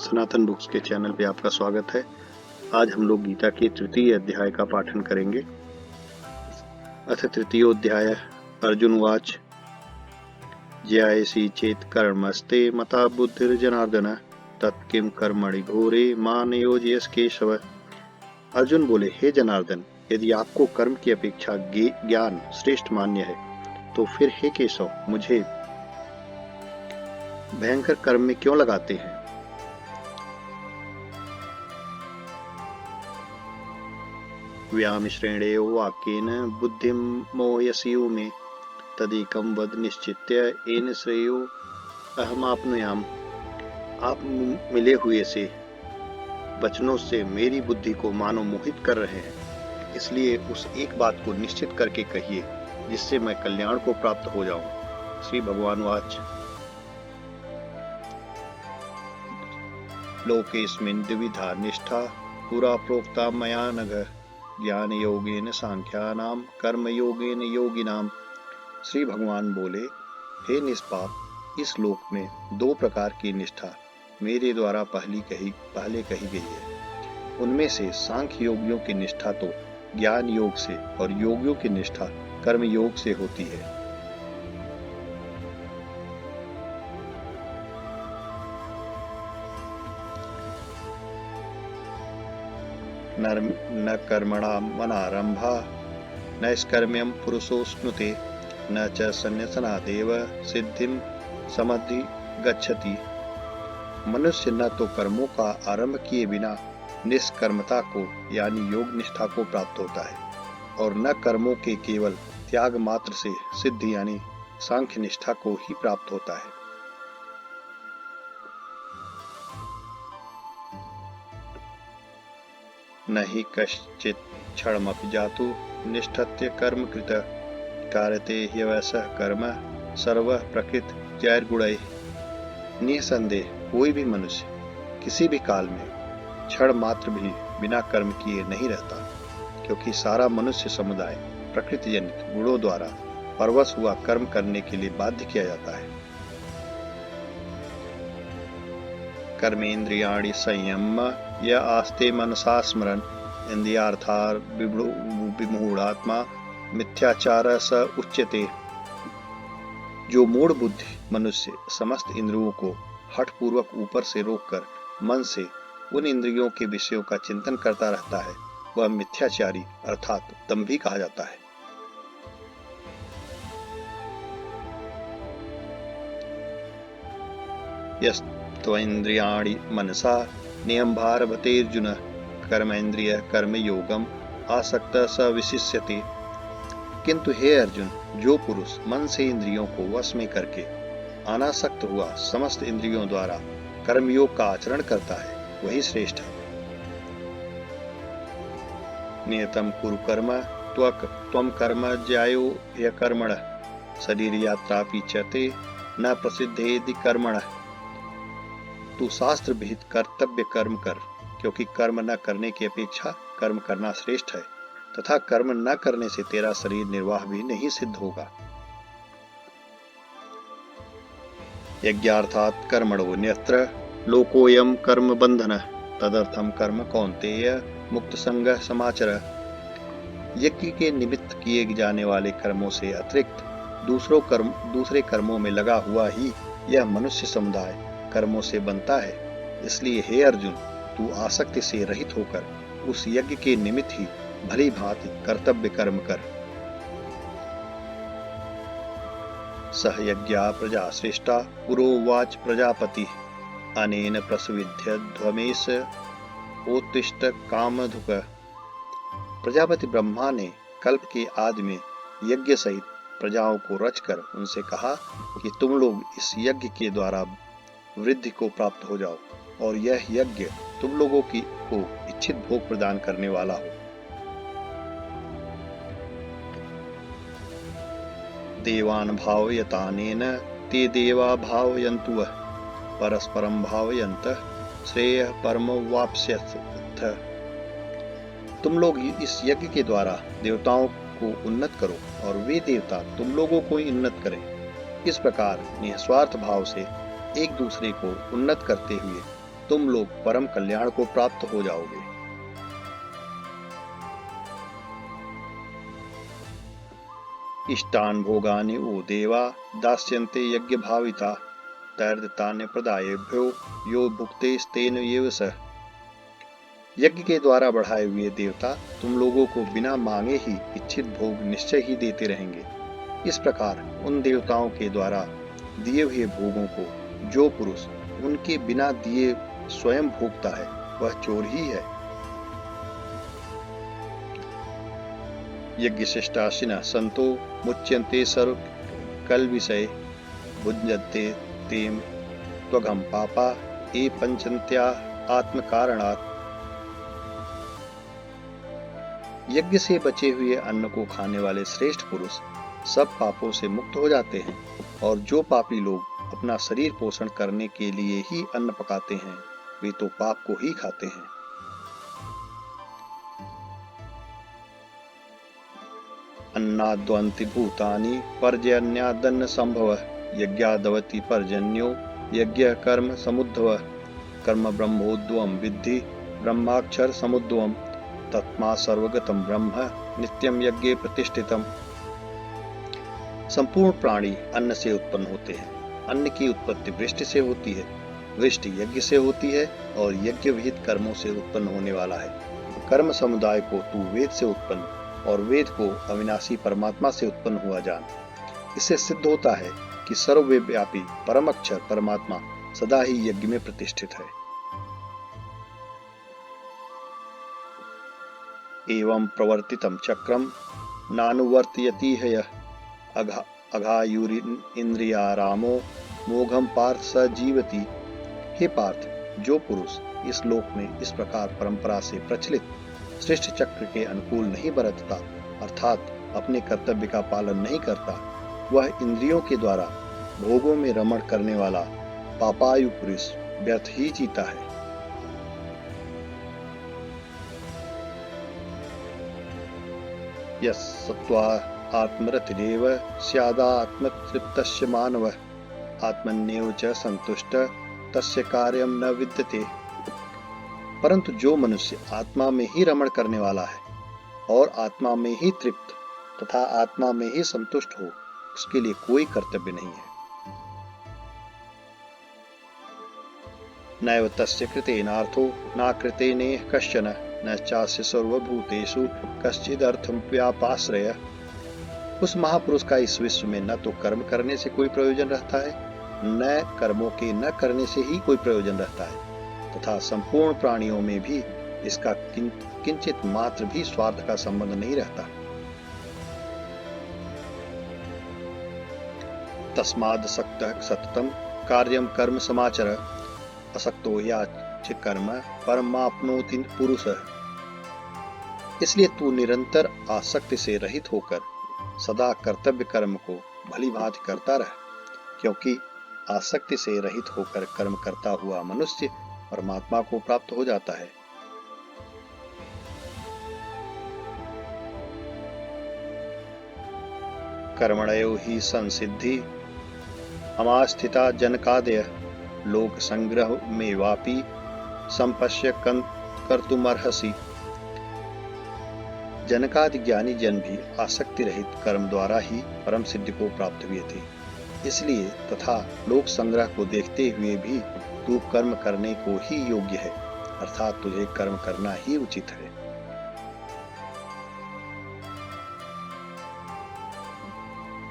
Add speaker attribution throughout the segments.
Speaker 1: सनातन books के channel पे आपका स्वागत है। आज हम लोग गीता के तृतीय अध्याय का पाठन करेंगे। अथ तृतीयोऽध्याय। अर्जुन उवाच ज्यायसि चेत् कर्मस्ते मता बुद्धिर्जनार्दन तत्किं कर्मणि घोरे मां नियोजयस केशव। अर्जुन बोले, हे जनार्दन, यदि आपको कर्म की अपेक्षा ज्ञान श्रेष्ठ मान्य है तो फिर हे केशव मुझे भयंकर कर्म में क्यों लगाते हैं। व्यामिश्रेणेयो वाक्येन बुद्धिं मोहयसीव मे तदेकं वद निश्चित्य येन श्रेयो अहमाप्नुयाम। आप मिले हुए से वचनों से मेरी बुद्धि को मानो मोहित कर रहे हैं, इसलिए उस एक बात को निश्चित करके कहिए जिससे मैं कल्याण को प्राप्त हो जाऊं। श्री भगवान वाच लोकेस्मिन् द्विविधा निष्ठा पुरा प्रोक्ता मया नघ ज्ञान योगेन सांख्यानां कर्म योगेन योगिनाम। श्री भगवान बोले, हे निष्पाप, इस लोक में दो प्रकार की निष्ठा मेरे द्वारा पहले कही गई है। उनमें से सांख्य योगियों की निष्ठा तो ज्ञान योग से और योगियों की निष्ठा कर्म योग से होती है। न कर्मणा मनारंभा नैष्कर्म्यं पुरुषोऽश्नुते न च संन्यासनादेव सिद्धिं समधि गच्छति। मनुष्य न तो कर्मों का आरंभ किए बिना निष्कर्मता को यानी योग निष्ठा को प्राप्त होता है और न कर्मों के केवल त्याग मात्र से सिद्धि यानी सांख्य निष्ठा को ही प्राप्त होता है। न हि कश्चित् क्षणमपि जातु निष्ठत्य कर्म कृत कारते ह्यवसः कर्म सर्वः प्रकृत जैर्गुणैः। निसंदेह कोई भी मनुष्य किसी भी काल में क्षण मात्र भी बिना कर्म किए नहीं रहता, क्योंकि सारा मनुष्य समुदाय प्रकृति जनित गुणों द्वारा परवश हुआ कर्म करने के लिए बाध्य किया जाता है। कर्मेन्द्रियाणि संयम्य य आस्ते मनसा स्मरन् इंद्रियार्थार विमूढ़ात्मा मिथ्याचार स उच्यते। जो मूढ़ बुद्धि मनुष्य समस्त इंद्रियों को हठपूर्वक ऊपर से रोककर मन से उन इंद्रियों के विषयों का चिंतन करता रहता है, वह मिथ्याचारी अर्थात दंभी कहा जाता है। यस्त्वेन्द्रियाणि मनसा नियम्भारभतेर्जुन कर्मेन्द्रिय कर्म योगम आसक्त स विशिष्यते। किंतु हे अर्जुन, जो पुरुष मन से इंद्रियों को वश में करके अनासक्त हुआ समस्त इंद्रियों द्वारा कर्मयोग का आचरण करता है, वही श्रेष्ठ है। नियतम कुरु कर्म त्वम कर्म ज्यायो ह्य कर्मणः शरीर यात्रापि चते न प्रसिद्धेदि कर्मणः। तू शास्त्र विहित कर्तव्य कर्म कर, क्योंकि कर्म न करने की अपेक्षा कर्म करना श्रेष्ठ है तथा कर्म न करने से तेरा शरीर निर्वाह भी नहीं सिद्ध होगा। यज्ञार्थात् कर्मणो न्यत्र लोकोऽयं कर्म बंधनः तदर्थं कर्म कौन्तेय मुक्त संगः समाचर। यज्ञ के निमित्त किए जाने वाले कर्मों से अतिरिक्त दूसरे कर्मों में लगा हुआ ही यह मनुष्य समुदाय कर्मों से बनता है। इसलिए हे अर्जुन, तू आसक्ति से रहित होकर उस यज्ञ के निमित्त ही भली भांति कर्तव्य कर्म कर। सह यज्ञा प्रजा श्रेष्ठा पुरोवाच प्रजापति अनेन प्रसविध्य ध्वमेश उत्तिष्ठ कामधुक। प्रजापति ब्रह्मा ने कल्प के आदि में यज्ञ सहित प्रजाओं को रचकर उनसे कहा कि तुम लोग इस यज्ञ के द्वारा वृद्धि को प्राप्त हो जाओ और यह यज्ञ तुम लोगों को इच्छित भोग प्रदान करने वाला हो। देवान् भावयतानेन ते देवा भावयन्तु वः परस्परं भावयन्तः श्रेयः परमो वाप्स्यथ। तुम लोग इस यज्ञ के द्वारा देवताओं को उन्नत करो और वे देवता तुम लोगों को उन्नत करें। इस प्रकार निस्वार्थ भाव से एक दूसरे को उन्नत करते हुए तुम लोग परम कल्याण को प्राप्त हो जाओगे। इष्टान भोगानि ओ देवा दास्यन्ते यज्ञ भाविता तैर्दतान्य प्रदायेभ्यो यो भुक्ते स्तेन एव सः। यज्ञ के द्वारा बढ़ाए हुए देवता तुम लोगों को बिना मांगे ही इच्छित भोग निश्चय ही देते रहेंगे। इस प्रकार उन देवताओं के द्वारा दिए हुए भोगों को जो पुरुष उनके बिना दिए स्वयं भोगता है वह चोर ही है। यज्ञ शिष्टाशिनः संतो मुच्यन्ते सर्व कल विषय भुञ्जन्ते तेम त्वघं पापा ये पंचन्त्या आत्म कारणात्। यज्ञ से बचे हुए अन्न को खाने वाले श्रेष्ठ पुरुष सब पापों से मुक्त हो जाते हैं, और जो पापी लोग अपना शरीर पोषण करने के लिए ही अन्न पकाते हैं वे तो पाप को ही खाते हैं। अन्नाद्वन्ति भूतानि पर्जन्यादन्न संभवः यज्ञादवति पर्जन्यो यज्ञ कर्म समुद्भवः कर्म ब्रह्मोद्भवं विद्धि ब्रह्माक्षर समुद्भवम् तस्मात् सर्वगतं ब्रह्म नित्यं यज्ञे प्रतिष्ठितम्। संपूर्ण प्राणी अन्न से उत्पन्न होते हैं। अन्न की उत्पत्ति वृष्टि से होती है, वृष्टि यज्ञ से होती है और यज्ञ विहित कर्मों से उत्पन्न होने वाला है। कर्म समुदाय को तू वेद से उत्पन्न और वेद को अविनाशी परमात्मा से उत्पन्न हुआ जान। इससे सिद्ध होता है कि सर्वव्यापी परम अक्षर परमात्मा सदा ही यज्ञ में प्रतिष्ठित है। एवं प्रवर्तितं चक्रम नानुवर्तयति यः अघायुरिन्द्रियारामो मोघम पार्थ स जीवति। हे पार्थ, जो पुरुष इस लोक में इस प्रकार परंपरा से प्रचलित श्रेष्ठ चक्र के अनुकूल नहीं बरतता अर्थात अपने कर्तव्य का पालन नहीं करता, वह इंद्रियों के द्वारा भोगों में रमण करने वाला पापायु पुरुष व्यर्थ ही जीता है। यस्त्वा आत्मरतिरेव स्यादात्मतृप्तस्य मानवः आत्मन्येव च संतुष्टः तस्य कार्यं न विद्यते। परंतु जो मनुष्य आत्मा में ही रमण करने वाला है और आत्मा में ही तृप्त तथा आत्मा में ही संतुष्ट हो, उसके लिए कोई कर्तव्य नहीं है। नैव तस्य कृतेनार्थो न कृतेनेह कश्चन न चास्य सर्वभूतेषु कश्चिदर्थं व्यापाश्रय। उस महापुरुष का इस विश्व में न तो कर्म करने से कोई प्रयोजन रहता है, न कर्मों के न करने से ही कोई प्रयोजन रहता है, तथा संपूर्ण प्राणियों में भी इसका किंचित मात्र भी स्वार्थ का संबंध नहीं रहता। तस्माद् सक्तः सततं कार्यं कर्म समाचर असक्तो याच कर्म परमाप्नोति पुरुषः। इसलिए तू निरंतर आसक्ति से रहित होकर सदा कर्तव्य कर्म को भली भांति करता रह, क्योंकि आसक्ति से रहित होकर कर्म करता हुआ मनुष्य परमात्मा को प्राप्त हो जाता है। कर्मणयो हि संसिद्धि अमास्थिता जनकादय लोक संग्रह में वापी संपश्य कर्तुमर्हसि। जनकादि ज्ञानी जन भी आसक्ति रहित कर्म द्वारा ही परम सिद्धि को प्राप्त हुए थे। इसलिए तथा लोक संग्रह को देखते हुए भी तू कर्म करने को ही योग्य है, अर्थात तुझे कर्म करना ही उचित है।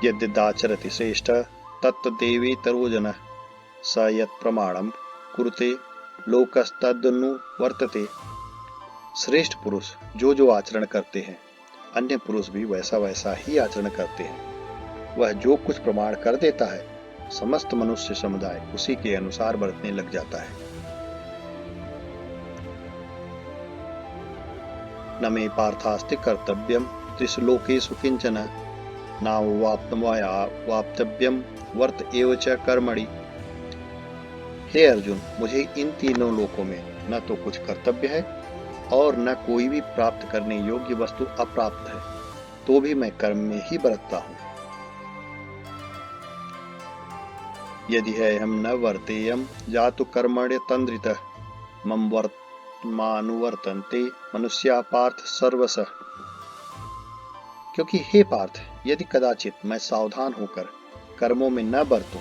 Speaker 1: यद्यदाचरति श्रेष्ठ तत्तदेवेतरो जनः स यत् प्रमाणं कुरुते लोकस्तदनुवर्तते। श्रेष्ठ पुरुष जो जो आचरण करते हैं अन्य पुरुष भी वैसा वैसा ही आचरण करते हैं। वह जो कुछ प्रमाण कर देता है समस्त मनुष्य समुदाय उसी के अनुसार बरतने लग जाता है। न मे पार्थास्ति कर्तव्यम त्रिषु लोकेषु किंचन नावाप्तमया वाप्तव्यम वर्त एव च कर्मणि। हे अर्जुन, मुझे इन तीनों लोकों में न तो कुछ कर्तव्य है और न कोई भी प्राप्त करने योग्य वस्तु अप्राप्त है, तो भी मैं कर्म में ही बरतता हूँ। यदि है हम न वर्तेयम जातु कर्मण्य तंद्रितः मम वर्तमानुवर्तन्ते मनुष्या पार्थ सर्वशः। क्योंकि हे पार्थ, यदि कदाचित मैं सावधान होकर कर्मों में न बरतूं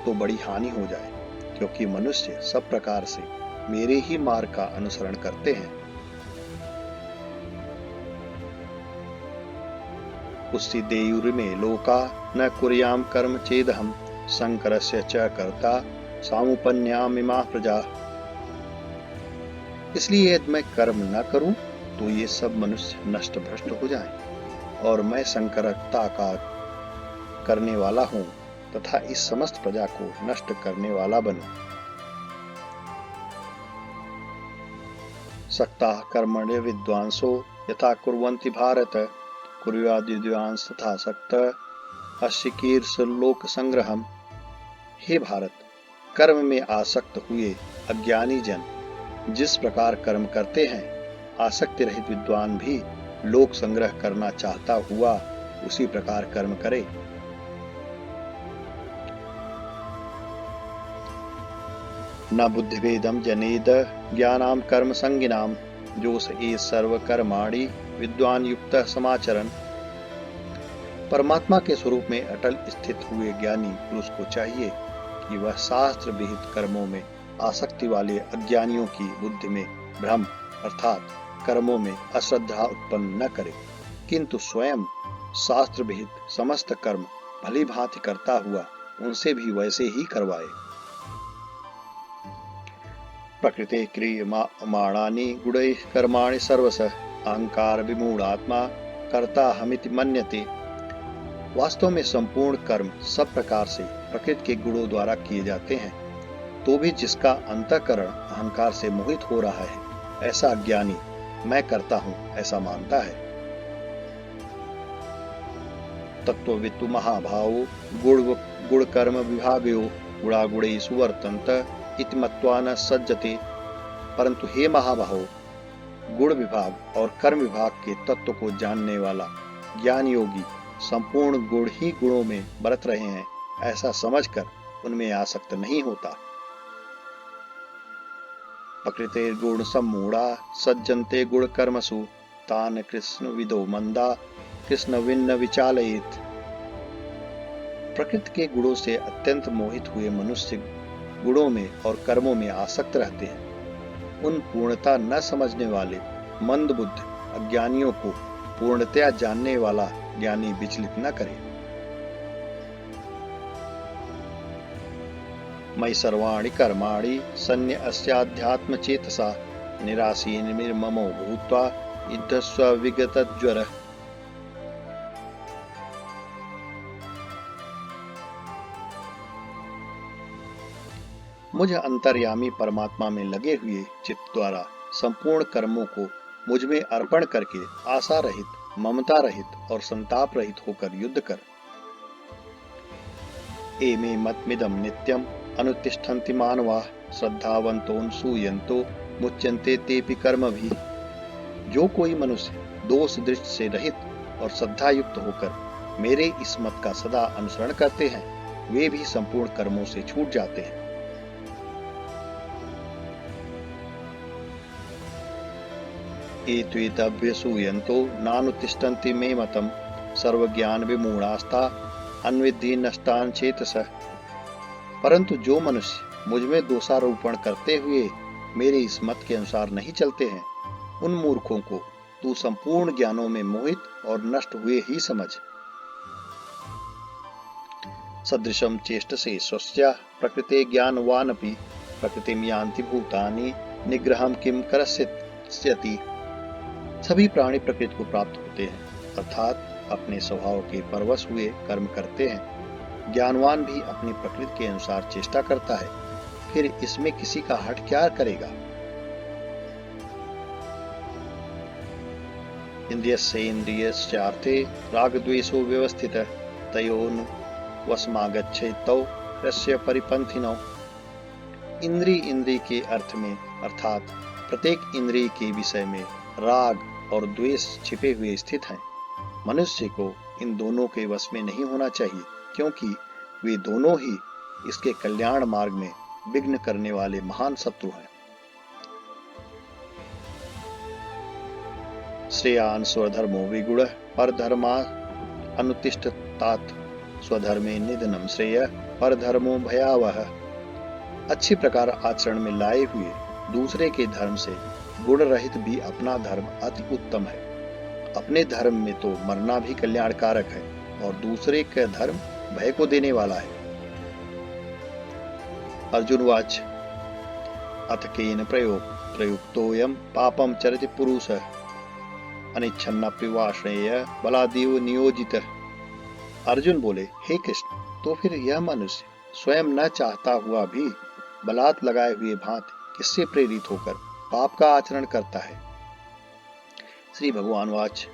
Speaker 1: तो बड़ी हानि हो जाए, क्योंकि मनुष्य सब प्रकार से मेरे ही मार्ग का अनुसरण करते हैं। उस्सिदेयुर्मे लोका न कुर्याम कर्म चेदहम संकरस्य च कर्ता सामुपन्यामिमा प्रजा। इसलिए यदि मैं कर्म न करूं तो ये सब मनुष्य नष्ट भ्रष्ट हो जाएं, और मैं संकरता का करने वाला हूं तथा इस समस्त प्रजा को नष्ट करने वाला बनूं। सक्ताः कर्मण्य विद्वांसो यथा कुर्वन्ति भारत कुर्याद् विद्वांस तथा सक्तः अश्चिकीर्षलोक संग्रहम्। हे भारत, कर्म में आसक्त हुए अज्ञानी जन जिस प्रकार कर्म करते हैं, आसक्ति रहित विद्वान भी लोक संग्रह करना चाहता हुआ उसी प्रकार कर्म करे। न बुद्धिभेदम जनेद ज्ञानाम कर्म संगिनाम जोस ए सर्व कर्माणि विद्वान युक्त समाचरण। परमात्मा के स्वरूप में अटल स्थित हुए ज्ञानी पुरुष को चाहिए कि वह शास्त्र विहित कर्मों में आसक्ति वाले अज्ञानियों की बुद्धि में भ्रम अर्थात कर्मों में अश्रद्धा उत्पन्न न करे, किंतु स्वयं शास्त्र विहित समस्त कर्म भली भांति करता हुआ उनसे भी वैसे ही करवाए। प्रकृते क्रियमाणानि गुणैः कर्माणि सर्वशः अहंकार विमूढ़ात्मा कर्ता हमिति मन्यते। वास्तव में संपूर्ण कर्म सब प्रकार से प्रकृति के गुणों द्वारा किए जाते हैं, तो भी जिसका अंतःकरण अहंकार से मोहित हो रहा है, ऐसा अज्ञानी मैं करता हूं ऐसा मानता है। तत्ववित्तु महाभावो गुण कर्म विभागयो गुणागुणेषु वर्तन्त इति मत्वा न सज्जते। परंतु हे महाबाहो, गुण विभाग और कर्म विभाग के तत्व को जानने वाला ज्ञान योगी संपूर्ण गुण ही गुणों में बरत रहे हैं ऐसा समझकर उनमें आसक्त नहीं होता। प्रकृते गुण सम्मूढ़ा सज्जन्ते गुण कर्मसु तान कृष्ण विदो मंदा कृष्ण विन्न विचालयेत। प्रकृति के गुणों से अत्यंत मोहित हुए मनुष्य गुणों में और कर्मों में आसक्त रहते हैं। उन पूर्णता न समझने वाले मंद बुद्ध अज्ञानियों को पूर्णतया जानने वाला ज्ञानी विचलित न करे। मयि सर्वाणि कर्माणि सन्न्यस्याध्यात्म चेतसा निरासीन निर्ममो भूत्वा युद्धस्व विगतज्वरः। मुझ अंतर्यामी परमात्मा में लगे हुए चित्त द्वारा संपूर्ण कर्मों को मुझ में अर्पण करके आशा रहित, ममता रहित और संताप रहित होकर युद्ध कर। एमे मतमिदं नित्यम अनुतिष्ठन्ति मानवाः श्रद्धावन्तोऽनसूयन्तो मुच्यन्ते तेऽपि कर्मभिः। जो कोई मनुष्य दोष दृष्टि से रहित और श्रद्धा युक्त होकर मेरे इस मत का सदा अनुसरण करते हैं, वे भी संपूर्ण कर्मों से छूट जाते हैं। एत्वेतभ्यसूयन्तो नानुतिष्ठन्ति मे मतम् सर्वज्ञान विमूढ़ास्ता अन्विद्धि नष्टान चेतसः। परंतु जो मनुष्य मुझ में दोषारोपण करते हुए मेरे इस मत के अनुसार नहीं चलते हैं, उन मूर्खों को तू संपूर्ण ज्ञानों में मोहित और नष्ट हुए ही समझ। सदृशं चेष्टसे स्वस्या प्रकृते ज्ञानवानपि प्रकृतिं यान्ति भूतानि निग्रहं किं करस्यति। सभी प्राणी प्रकृति को प्राप्त होते हैं, अर्थात अपने स्वभाव के परवश हुए कर्म करते हैं। ज्ञानवान भी अपनी प्रकृति के अनुसार चेष्टा करता है, फिर इसमें किसी का हट क्या करेगा। इंद्रियस्येन्द्रियस्यार्थे रागद्वेषो व्यवस्थितः तयोर्न वशमागच्छेतौ यस्य परिपन्थिनौ। इंद्रिय के अर्थ में अर्थात प्रत्येक इंद्रिय के विषय में राग और द्वेष छिपे हुए स्थित हैं। मनुष्य को इन दोनों के वश में नहीं होना चाहिए, क्योंकि वे दोनों ही इसके कल्याण मार्ग में विघ्न करने वाले महान शत्रु हैं। श्रेयान् स्वधर्मो विगुण परधर्मा अनुतिष्ठतात् स्वधर्मे निधनम श्रेय परधर्मो भयावह। अच्छी प्रकार आचरण में लाए हुए दूसरे के धर्म से गुण रहित भी अपना धर्म अति उत्तम है। अपने धर्म में तो मरना भी कल्याणकारक है और दूसरे का धर्म भय को देने वाला है। अर्जुन वाच अथ केन प्रयुक्तोऽयं पापं चरति पुरुषः अनिच्छन्नपि वाष्णेय बलादेव नियोजितः। अर्जुन बोले, हे कृष्ण, तो फिर यह मनुष्य स्वयं न चाहता हुआ भी बलात् लगाए हुए भांति किससे प्रेरित होकर पाप का आचरण करता है? श्री भगवान वाच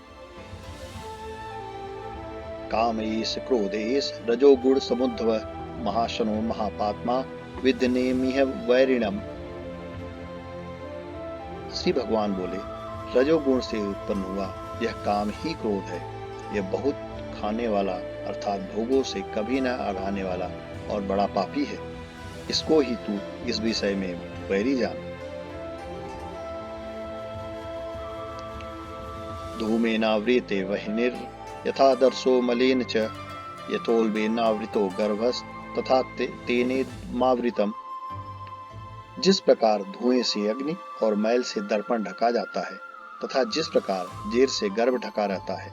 Speaker 1: कामयेश क्रोधेश रजोगुण समुद्धव महाशनो महापात्मा विद्यनेमिह वैरिणम। श्री भगवान बोले, रजोगुण से उत्पन्न हुआ यह काम ही क्रोध है। यह बहुत खाने वाला अर्थात भोगों से कभी न आगाने वाला और बड़ा पापी है। इसको ही तू इस विषय में वैरी जान। धूमेनावृते वह्निर् यथा दर्शो मलेन च यथोल्बेनावृतो गर्भस् तथा तेनेमावृतम्। जिस प्रकार धुएं से अग्नि और मैल से दर्पण ढका जाता है तथा जिस प्रकार जेर से गर्भ ढका रहता है,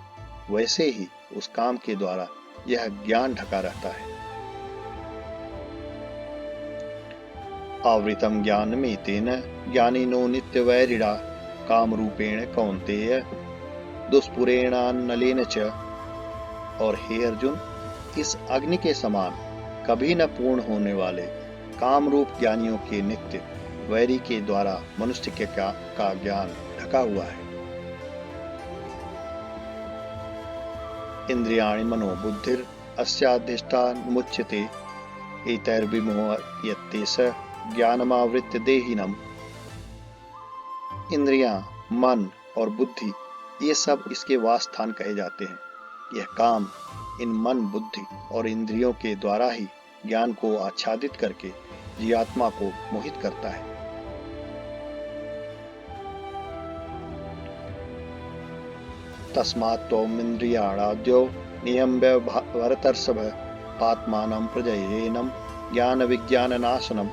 Speaker 1: वैसे ही उस काम के द्वारा यह ज्ञान ढका रहता है। आवृतम ज्ञानमेतेन ज्ञानिनो नित्यवैरिणा कामरूपेण कौन्तेय दुष्पुरेणानलेन च। और हे अर्जुन, इस अग्नि के समान कभी न पूर्ण होने वाले कामरूप ज्ञानियों के नित्य वैरी के द्वारा मनुष्य के का ज्ञान ढका हुआ है। इंद्रियाणि मनोबुद्धिर अस्याधिष्ठानमुच्यते एतैर्विमोहयते स ज्ञानमावृत्य देहिनम्। इंद्रियां, मन और बुद्धि ये सब इसके वासस्थान कहे जाते हैं। यह काम इन मन, बुद्धि और इंद्रियों के द्वारा ही ज्ञान को आच्छादित करके जीवात्मा को मोहित करता है। तस्मात् त्वमिन्द्रियाणाद्यो नियम्य भरतर्षभ पात्मानं प्रजयेनम ज्ञान विज्ञान नाशनम।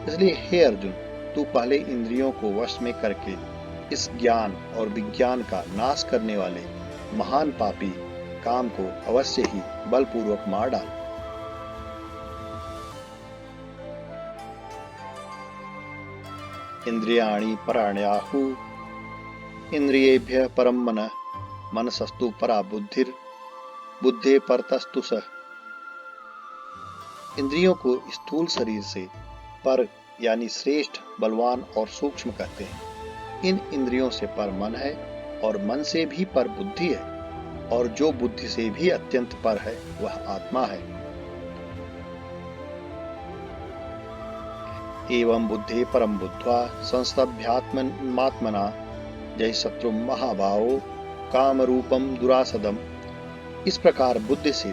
Speaker 1: इसलिए हे अर्जुन, तू पहले इंद्रियों को वश में करके इस ज्ञान और विज्ञान का नाश करने वाले महान पापी काम को अवश्य ही बलपूर्वक मार डाल। इंद्रियाणि पराण्याहु इंद्रियेभ्यः परम मनः मनसस्तु परा बुद्धिर बुद्धे परतस्तु सः। इंद्रियों को स्थूल शरीर से पर यानी श्रेष्ठ, बलवान और सूक्ष्म कहते हैं। इन इंद्रियों से पर मन है और मन से भी पर बुद्धि है और जो बुद्धि से भी अत्यंत पर है वह आत्मा है। एवं बुद्धे परम बुद्ध्वा संस्तभ्यात्मना जय शत्रु महाभावो काम रूपम दुरासदम। इस प्रकार बुद्धि से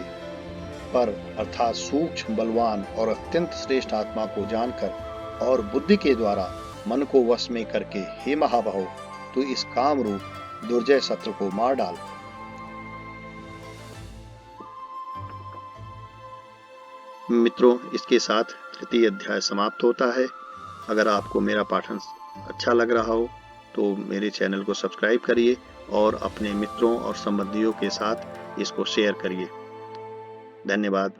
Speaker 1: पर अर्थात सूक्ष्म, बलवान और अत्यंत श्रेष्ठ आत्मा को जानकर और बुद्धि के द्वारा मन को वश में करके हे महाबाहो, तू इस काम रूप दुर्जय शत्रु को मार डाल। मित्रों, इसके साथ तृतीय अध्याय समाप्त होता है। अगर आपको मेरा पाठन अच्छा लग रहा हो तो मेरे चैनल को सब्सक्राइब करिए और अपने मित्रों और संबंधियों के साथ इसको शेयर करिए। धन्यवाद।